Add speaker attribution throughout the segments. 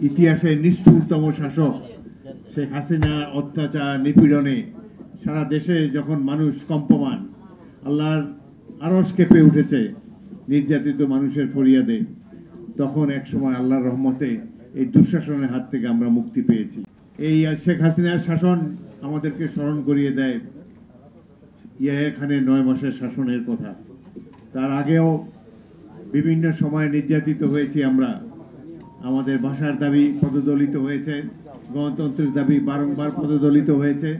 Speaker 1: ইতিহাসের নিষ্ঠুরতম শাসক শেখ হাসিনার অত্যাচার নিপীড়নে সারা দেশে যখন মানুষ কম্পমান, আল্লাহর আরশ কেঁপে উঠেছে নির্যাতিত মানুষের ফরিয়াদে, তখন এক সময় আল্লাহর রহমতে এই দুঃশাসনের হাত থেকে আমরা মুক্তি পেয়েছি। এই শেখ হাসিনার শাসন আমাদেরকে স্মরণ করিয়ে দেয় ইয়াহিয়া খানের 9 মাসের শাসনের কথা। তার আগেও বিভিন্ন সময় নির্যাতিত হয়েছি আমরা। আমাদের ভাষার দাবি পদদলিত হয়েছে, গণতন্ত্রের দাবি বারংবার পদদলিত হয়েছে,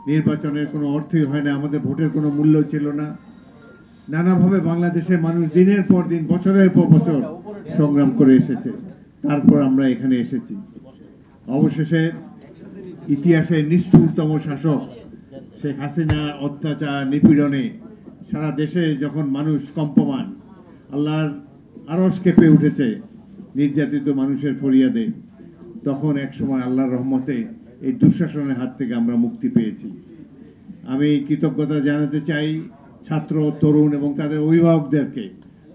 Speaker 1: নির্বাচনের কোনো অর্থই হয় না, আমাদের ভোটের কোনো মূল্য ছিল না। নানাভাবে বাংলাদেশের মানুষ দিনের পর দিন, বছরের পর বছর সংগ্রাম করে এসেছে। তারপর আমরা এখানে এসেছি। অবশেষে ইতিহাসের নিষ্ঠুরতম শাসক শেখ হাসিনার অত্যাচার নিপীড়নে সারা দেশে যখন মানুষ কম্পমান, আল্লাহর আরশ কেঁপে উঠেছে নির্যাতিত মানুষের ফরিয়াদে, তখন এক সময় আল্লাহর রহমতে এই দুঃশাসনের হাত থেকে আমরা মুক্তি পেয়েছি। আমি কৃতজ্ঞতা জানাতে চাই ছাত্র, তরুণ এবং তাদের অভিভাবকদেরকে,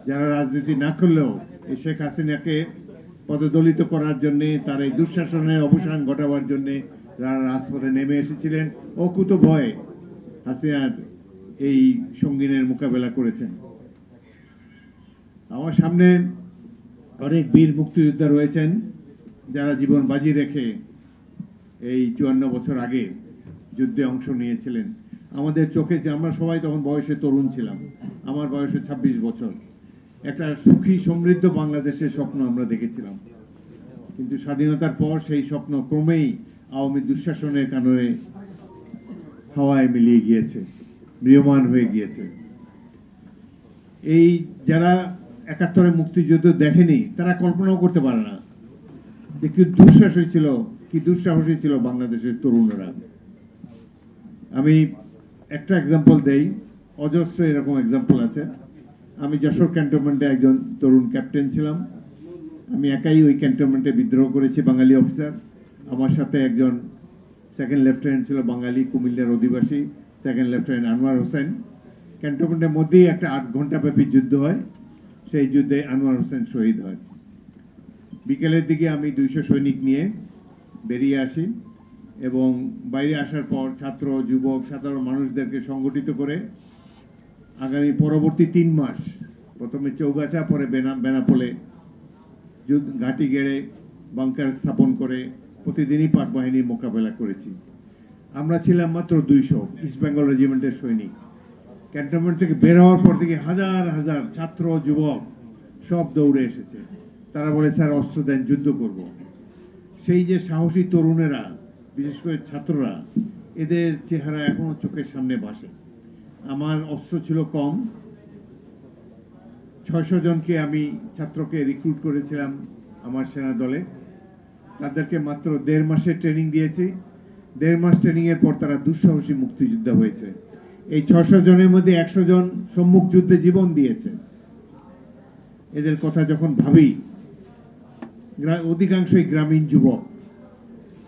Speaker 1: যারা রাজনীতি না করলেও এই শেখ হাসিনাকে পদদলিত করার জন্য, তার এই দুঃশাসনের অবসান ঘটাবার জন্য যারা রাজপথে নেমে এসেছিলেন, অকুত ভয়ে হাসিনার এই সঙ্গিনের মোকাবেলা করেছেন। আমার সামনে অনেক বীর মুক্তিযোদ্ধা রয়েছেন যারা জীবন বাজি রেখে এই 54 বছর আগে যুদ্ধে অংশ নিয়েছিলেন। আমাদের চোখে, যে আমরা সবাই তখন বয়সে তরুণ ছিলাম, আমার বয়সে 26 বছর, একটা সুখী সমৃদ্ধ বাংলাদেশের স্বপ্ন আমরা দেখেছিলাম। কিন্তু স্বাধীনতার পর সেই স্বপ্ন ক্রমেই আওয়ামী দুঃশাসনের কারণে হাওয়ায় মিলিয়ে গিয়েছে, ম্রিয়মাণ হয়ে গিয়েছে। এই যারা 71-এর মুক্তিযুদ্ধ দেখেনি তারা কল্পনাও করতে পারে না যে কি দুঃসাহসী ছিল বাংলাদেশের তরুণরা। আমি একটা এক্সাম্পল দেই, অজস্র এরকম এক্সাম্পল আছে। আমি যশোর ক্যান্টনমেন্টে একজন তরুণ ক্যাপ্টেন ছিলাম। আমি একাই ওই ক্যান্টনমেন্টে বিদ্রোহ করেছি, বাঙালি অফিসার। আমার সাথে একজন সেকেন্ড লেফটেন্যান্ট ছিল বাঙালি, কুমিল্লার অধিবাসী, সেকেন্ড লেফটেন্যান্ট আনোয়ার হোসেন। ক্যান্টনমেন্টের মধ্যেই একটা 8 ঘন্টা ব্যাপী যুদ্ধ হয়। সেই যুদ্ধে আনোয়ার হোসেন শহীদ হয়। বিকেলের দিকে আমি 200 সৈনিক নিয়ে বেরিয়ে আসি এবং বাইরে আসার পর ছাত্র, যুবক, সাধারণ মানুষদেরকে সংগঠিত করে আগামী পরবর্তী 3 মাস, প্রথমে চৌগাছা, পরে বেনাপোলে ঘাঁটি গেড়ে বাংকার স্থাপন করে প্রতিদিনই পাক বাহিনীর মোকাবেলা করেছি। আমরা ছিলাম মাত্র 200 ইস্ট বেঙ্গল রেজিমেন্টের সৈনিক। ক্যান্টনমেন্ট থেকে বের হওয়ার পর থেকে হাজার হাজার ছাত্র, যুবক সব দৌড়ে এসেছে। তারা বলে, স্যার অস্ত্র দেন, যুদ্ধ করব। সেই যে সাহসী তরুণেরা, বিশেষ করে ছাত্ররা, এদের চেহারা এখনো চোখের সামনে ভাসে। আমার অস্ত্র ছিল কম, 600 জনকে আমি ছাত্রকে রিক্রুট করেছিলাম আমার সেনা দলে। তাদেরকে মাত্র 1.5 মাসের ট্রেনিং দিয়েছি। 1.5 মাস ট্রেনিং এর পর তারা দুঃসাহসী মুক্তিযোদ্ধা হয়েছে। এই 600 জনের মধ্যে 100 জন সম্মুখ যুদ্ধে জীবন দিয়েছে। এদের কথা যখন ভাবি, অধিকাংশই গ্রামীণ যুবক,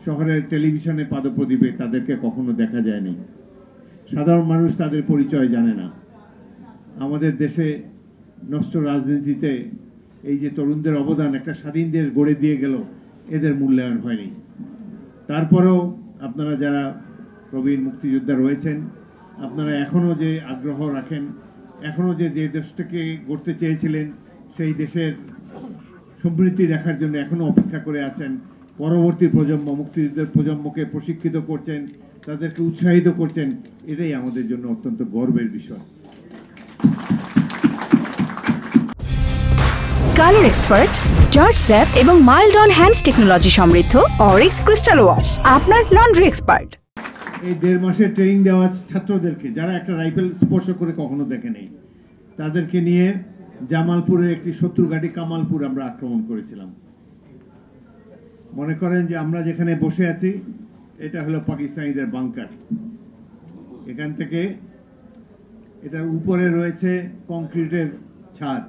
Speaker 1: শহরের টেলিভিশনে পাদপ্রদীপে তাদেরকে কখনো দেখা যায়নি। সাধারণ মানুষ তাদের পরিচয় জানে না। আমাদের দেশে নষ্ট রাজনীতিতে এই যে তরুণদের অবদান, একটা স্বাধীন দেশ গড়ে দিয়ে গেল, এদের মূল্যায়ন হয়নি। তারপরেও আপনারা যারা প্রবীণ মুক্তিযোদ্ধা রয়েছেন, আপনারা এখনো যে আগ্রহ রাখেন, এখনো যে দেশটাকে গড়তে চেয়েছিলেন, সেই দেশের সমৃদ্ধি দেখার জন্য এখনো অপেক্ষা করে আছেন। পরবর্তী প্রজন্ম, মুক্তিযুদ্ধের প্রজন্মকে প্রশিক্ষিত করছেন, তাদেরকে উৎসাহিত করছেন, এটাই আমাদের জন্য অত্যন্ত গর্বের বিষয়।
Speaker 2: কালার এক্সপার্ট, জর্জ স্যাপ এবং মাইল্ড অন হ্যান্ডস টেকনোলজি সমৃদ্ধ অরিক্স ক্রিস্টাল ওয়াশ আপনার লন্ড্রি এক্সপার্ট।
Speaker 1: এই 1.5 মাসের ট্রেনিং দেওয়া ছাত্রদেরকে, যারা একটা রাইফেল স্পর্শ করে কখনো দেখে নেই, তাদেরকে নিয়ে জামালপুরের একটি শত্রু ঘাঁটি কামালপুর আমরা আক্রমণ করেছিলাম। মনে করেন যে আমরা যেখানে বসে আছি, এটা হলো পাকিস্তানিদের বাংকার। এখান থেকে এটার উপরে রয়েছে কংক্রিটের ছাদ,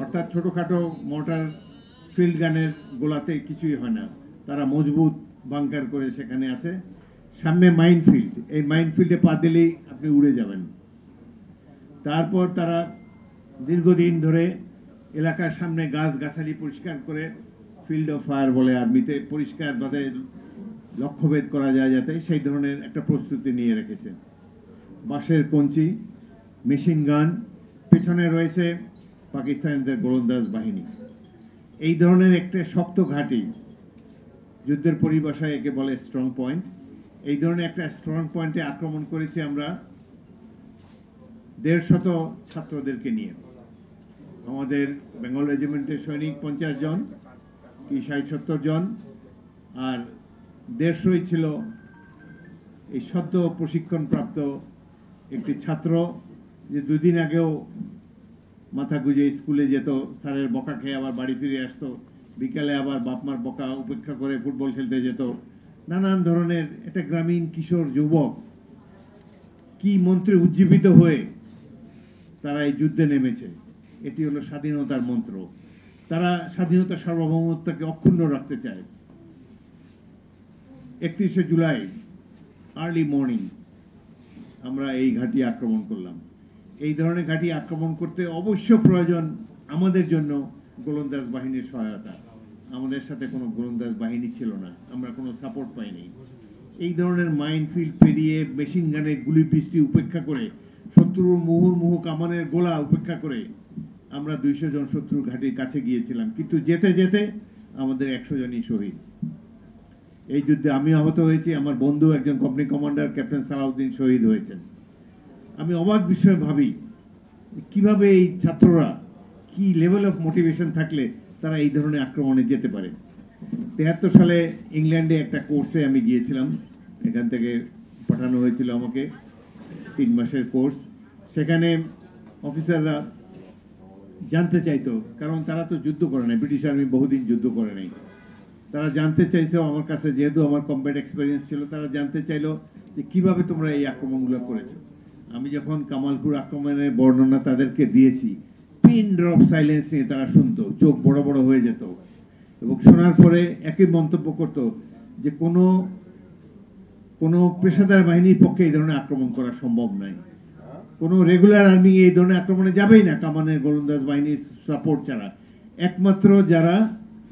Speaker 1: অর্থাৎ ছোটখাটো মোটর ফিল্ড গানের গোলাতে কিছুই হয় না। তারা মজবুত বাংকার করে সেখানে আছে। সামনে মাইন ফিল্ড, এই মাইন ফিল্ডে পা দিলেই আপনি উড়ে যাবেন। তারপর তারা দীর্ঘদিন ধরে এলাকার সামনে গাছ গাছালি পরিষ্কার করে ফিল্ড অফ ফায়ার বলে আর্মিতে, পরিষ্কারভাবে লক্ষ্যভেদ করা যায় যাতে, সেই ধরনের একটা প্রস্তুতি নিয়ে রেখেছে। বাঁশের কঞ্চি, মেশিন গান, পেছনে রয়েছে পাকিস্তানিদের গোলন্দাজ বাহিনী। এই ধরনের একটা শক্ত ঘাঁটি, যুদ্ধের পরিভাষায় একে বলে স্ট্রং পয়েন্ট। এই ধরনের একটা স্ট্রং পয়েন্টে আক্রমণ করেছি আমরা 150 ছাত্রদেরকে নিয়ে। আমাদের বেঙ্গল রেজিমেন্টের সৈনিক 50 জন কি 60-70 জন, আর 150ই ছিল এই সদ্য প্রশিক্ষণপ্রাপ্ত একটি ছাত্র, যে দুদিন আগেও মাথা গুজে স্কুলে যেত, স্যারের বকা খেয়ে আবার বাড়ি ফিরে আসতো, বিকালে আবার বাপমার বকা উপেক্ষা করে ফুটবল খেলতে যেত। নানান ধরনের একটা গ্রামীণ কিশোর যুবক কি মন্ত্রে উজ্জীবিত হয়ে তারা এই যুদ্ধে নেমেছে। এটি হলো স্বাধীনতার মন্ত্র। তারা স্বাধীনতার সার্বভৌমত্বকে অক্ষুণ্ণ রাখতে চায়। 31শে জুলাই আর্লি মর্নিং আমরা এই ঘাঁটি আক্রমণ করলাম। এই ধরনের ঘাঁটি আক্রমণ করতে অবশ্য প্রয়োজন আমাদের জন্য গোলন্দাজ বাহিনীর সহায়তা। আমাদের সাথে কোনো গোলন্দাজ বাহিনী ছিল না, আমরা কোনো সাপোর্ট পাইনি। এই ধরনের মাইনফিল্ড পেরিয়ে মেশিন গানের গুলি বৃষ্টি উপেক্ষা করে, শত্রুর মুহুর্মুহু কামানের গোলা উপেক্ষা করে আমরা 200 জন শত্রুর ঘাঁটির কাছে গিয়েছিলাম, কিন্তু যেতে যেতে আমাদের 100 জনই শহীদ। এই যুদ্ধে আমি আহত হয়েছি, আমার বন্ধু একজন কোম্পানি কমান্ডার ক্যাপ্টেন সালাউদ্দিন শহীদ হয়েছেন। আমি অবাক বিষয়ে ভাবি কিভাবে এই ছাত্ররা, কি লেভেল অফ মোটিভেশন থাকলে তারা এই ধরনের আক্রমণে যেতে পারে। 73 সালে ইংল্যান্ডে একটা কোর্সে আমি গিয়েছিলাম, এখান থেকে পাঠানো হয়েছিল আমাকে, 3 মাসের কোর্স। সেখানে অফিসাররা জানতে চাইতো, কারণ তারা তো যুদ্ধ করে নাই, ব্রিটিশ আর্মি বহুদিন যুদ্ধ করে নাই, তারা জানতে চাইছে আমার কাছে, যেহেতু আমার কমব্যাট এক্সপেরিয়েন্স ছিল, তারা জানতে চাইলো যে কিভাবে তোমরা এই আক্রমণগুলো করেছো। আমি যখন কামালপুর আক্রমণের বর্ণনা তাদেরকে দিয়েছি, পিন ড্রপ সাইলেন্স নিয়ে তারা শুনতো, চোখ বড় বড় হয়ে যেত, এবং শোনার পরে একই মন্তব্য করত যে কোনো পেশাদার বাহিনীর পক্ষে এই ধরনের আক্রমণ করা সম্ভব নয়, কোনো রেগুলার আর্মি এই ধরনের আক্রমণে যাবেই না কামানের গোলন্দাজ বাহিনীর সাপোর্ট ছাড়া। একমাত্র যারা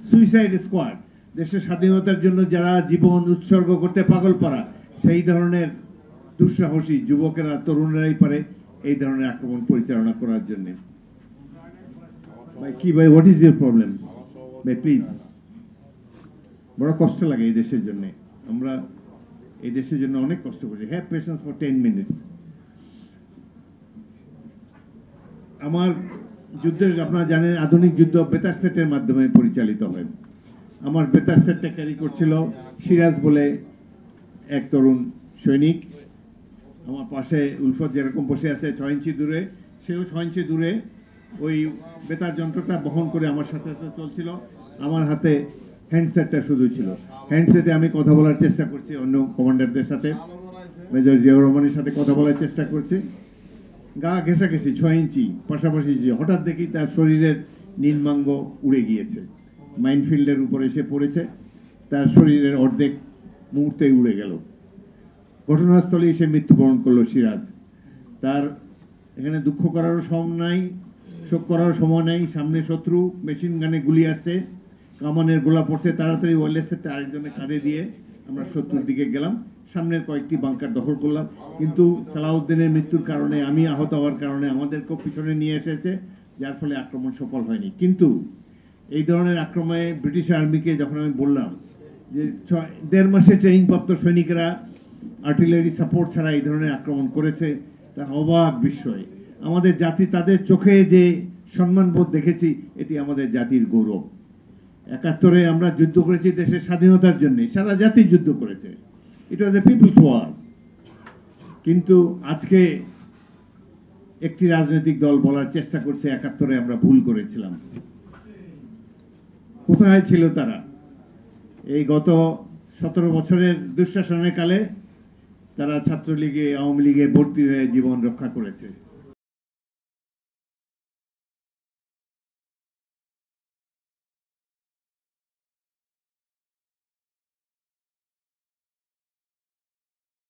Speaker 1: সুইসাইড স্কোয়াড, দেশের স্বাধীনতার জন্য যারা জীবন উৎসর্গ করতে পাগল পারা, সেই ধরনের দুঃসাহসী যুবকেরা, তরুণরাই পারে এই ধরনের আক্রমণ পরিচালনা করার জন্য। ভাই কি ভাই, হোয়াট ইজ ইউর প্রবলেম ভাই, প্লিজ। বড় কষ্ট লাগে এই দেশের জন্য, আমরা এই দেশের জন্য অনেক কষ্ট করছি। Have patience for 10 minutes. আমার যুদ্ধের, আপনারা জানেন, আধুনিক যুদ্ধ বেতার সেটের মাধ্যমে পরিচালিত হয়। আমার বেতার সেটটা ক্যারি করছিল সিরাজ বলে এক তরুণ সৈনিক। আমার পাশে উলফত যেরকম বসে আছে 6 ইঞ্চি দূরে, সেও 6 ইঞ্চি দূরে ওই বেতার যন্ত্রটা বহন করে আমার সাথে সাথে চলছিল। আমার হাতে হ্যান্ডসেটটা শুধু ছিল। হ্যান্ডসেটে আমি কথা বলার চেষ্টা করছি অন্য কমান্ডারদের সাথে, মেজর জিয়াউর রহমানের সাথে কথা বলার চেষ্টা করছি। গা ঘেঁষাঘেঁষি 6 ইঞ্চি পাশাপাশি, যে হঠাৎ দেখি তার শরীরের নিম্নাঙ্গ উড়ে গিয়েছে, মাইনফিল্ডের উপরে এসে পড়েছে, তার শরীরের অর্ধেক মুহূর্তেই উড়ে গেল। ঘটনাস্থলেই সে মৃত্যুবরণ করলো সিরাজ। তার এখানে দুঃখ করারও সময় নাই, শোক করারও সময় নাই। সামনে শত্রু, মেশিন গানে গুলি আসছে, কামানের গোলা পড়ছে। তাড়াতাড়ি ওয়ারলেস সেটটা আরেকজনের কাঁধে দিয়ে আমরা শত্রুর দিকে গেলাম, সামনের কয়েকটি বাংকার দখল করলাম। কিন্তু সালাউদ্দিনের মৃত্যুর কারণে, আমি আহত হওয়ার কারণে আমাদেরকেও পিছনে নিয়ে এসেছে, যার ফলে আক্রমণ সফল হয়নি। কিন্তু এই ধরনের আক্রমণে ব্রিটিশ আর্মিকে যখন আমি বললাম যে 1.5 মাসে ট্রেনিং প্রাপ্ত সৈনিকরা আর্টিলারি সাপোর্ট ছাড়া এই ধরনের আক্রমণ করেছে, তার অবাক বিস্ময়। আমাদের জাতি, তাদের চোখে যে সম্মানবোধ দেখেছি, এটি আমাদের জাতির গৌরব। 71-এ আমরা যুদ্ধ করেছি দেশের স্বাধীনতার জন্য, সারা জাতি যুদ্ধ করেছে, ইট ওয়াজ এ পিপলস ওয়ার। কিন্তু আজকে একটি রাজনৈতিক দল বলার চেষ্টা করছে 71-এ আমরা ভুল করেছিলাম। কোথায় ছিল তারা? এই গত 17 বছরের দুঃশাসনের কালে তারা ছাত্রলীগে, আওয়ামী লীগে ভর্তি হয়ে জীবন রক্ষা করেছে।